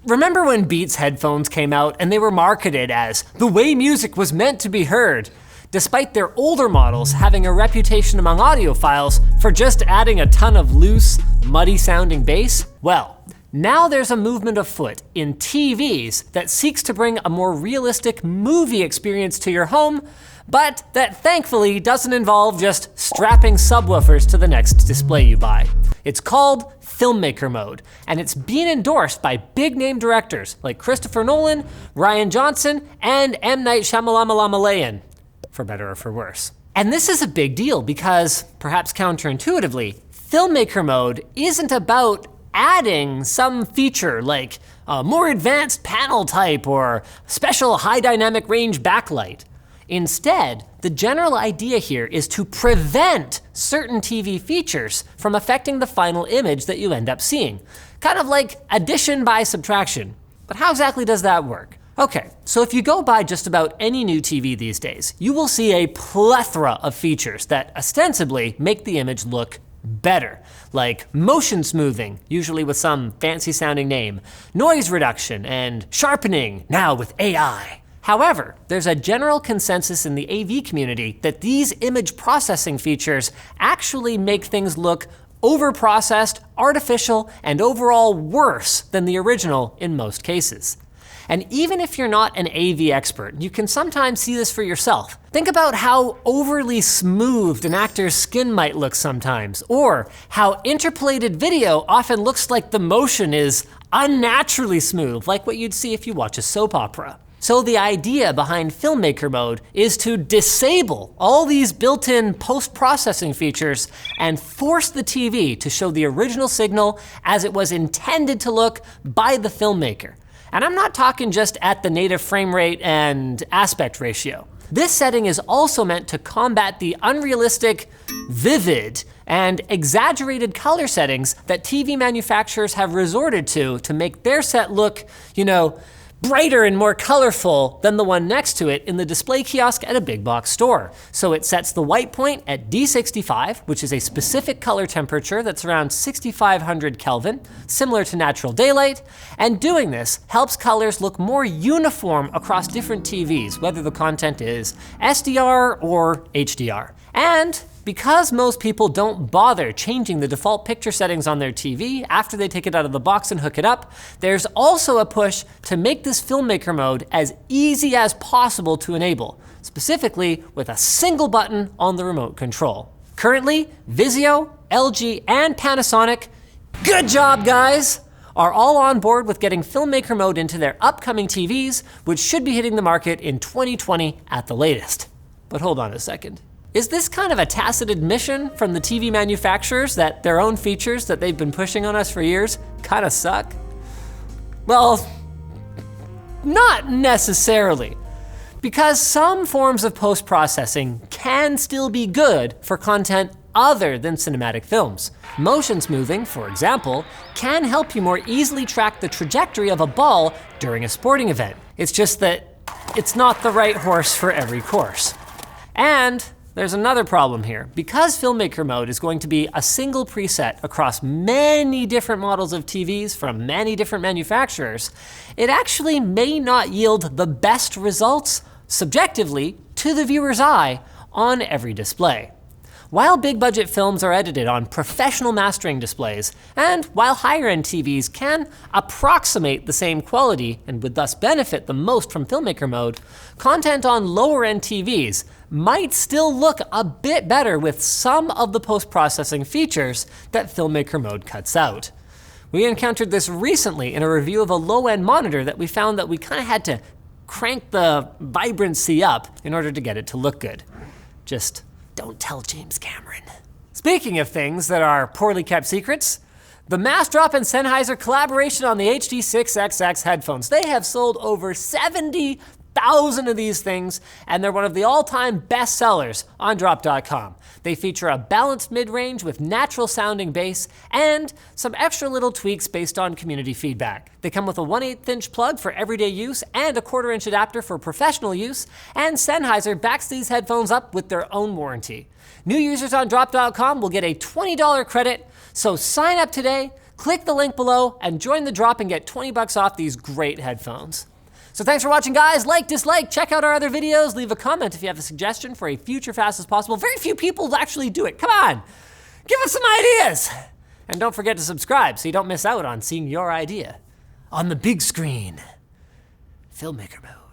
Remember when Beats headphones came out and they were marketed as the way music was meant to be heard, despite their older models having a reputation among audiophiles for just adding a ton of loose, muddy sounding bass? Well, now there's a movement afoot in TVs that seeks to bring a more realistic movie experience to your home, but that thankfully doesn't involve just strapping subwoofers to the next display you buy. It's called Filmmaker Mode, and it's being endorsed by big name directors like Christopher Nolan, Rian Johnson, and M. Night Shyamalan, for better or for worse. And this is a big deal because, perhaps counterintuitively, Filmmaker Mode isn't about adding some feature like a more advanced panel type or special high dynamic range backlight. Instead, the general idea here is to prevent certain TV features from affecting the final image that you end up seeing. Kind of like addition by subtraction. But how exactly does that work? Okay, so if you go buy just about any new TV these days, you will see a plethora of features that ostensibly make the image look better, like motion smoothing, usually with some fancy sounding name, noise reduction, and sharpening, now with AI. However, there's a general consensus in the AV community that these image processing features actually make things look overprocessed, artificial, and overall worse than the original in most cases. And even if you're not an AV expert, you can sometimes see this for yourself. Think about how overly smoothed an actor's skin might look sometimes, or how interpolated video often looks like the motion is unnaturally smooth, like what you'd see if you watch a soap opera. So the idea behind Filmmaker Mode is to disable all these built-in post-processing features and force the TV to show the original signal as it was intended to look by the filmmaker. And I'm not talking just at the native frame rate and aspect ratio. This setting is also meant to combat the unrealistic, vivid, and exaggerated color settings that TV manufacturers have resorted to make their set look, brighter and more colorful than the one next to it in the display kiosk at a big box store. So it sets the white point at D65, which is a specific color temperature that's around 6,500 Kelvin, similar to natural daylight, and doing this helps colors look more uniform across different TVs, whether the content is SDR or HDR. And because most people don't bother changing the default picture settings on their TV after they take it out of the box and hook it up, there's also a push to make this Filmmaker Mode as easy as possible to enable, specifically with a single button on the remote control. Currently, Vizio, LG, and Panasonic, good job guys, are all on board with getting Filmmaker Mode into their upcoming TVs, which should be hitting the market in 2020 at the latest. But hold on a second. Is this kind of a tacit admission from the TV manufacturers that their own features that they've been pushing on us for years kind of suck? Well, not necessarily. Because some forms of post-processing can still be good for content other than cinematic films. Motion smoothing, for example, can help you more easily track the trajectory of a ball during a sporting event. It's just that it's not the right horse for every course. And there's another problem here. Because Filmmaker Mode is going to be a single preset across many different models of TVs from many different manufacturers, it actually may not yield the best results, subjectively, to the viewer's eye on every display. While big budget films are edited on professional mastering displays, and while higher end TVs can approximate the same quality and would thus benefit the most from Filmmaker Mode, content on lower end TVs might still look a bit better with some of the post-processing features that Filmmaker Mode cuts out. We encountered this recently in a review of a low-end monitor that we found that we kind of had to crank the vibrancy up in order to get it to look good. Just don't tell James Cameron. Speaking of things that are poorly kept secrets, the Massdrop and Sennheiser collaboration on the HD6XX headphones. They have sold over 70,000 of these things, and they're one of the all-time best sellers on drop.com. They feature a balanced mid-range with natural sounding bass and some extra little tweaks based on community feedback. They come with a 1/8 inch plug for everyday use and a 1/4 inch adapter for professional use, and Sennheiser backs these headphones up with their own warranty. New users on drop.com will get a $20 credit, so sign up today, click the link below and join the drop and get 20 bucks off these great headphones. So thanks for watching, guys. Like, dislike, check out our other videos, leave a comment if you have a suggestion for a future Fast as Possible. Very few people actually do it. Come on, give us some ideas. And don't forget to subscribe so you don't miss out on seeing your idea on the big screen. Filmmaker Mode.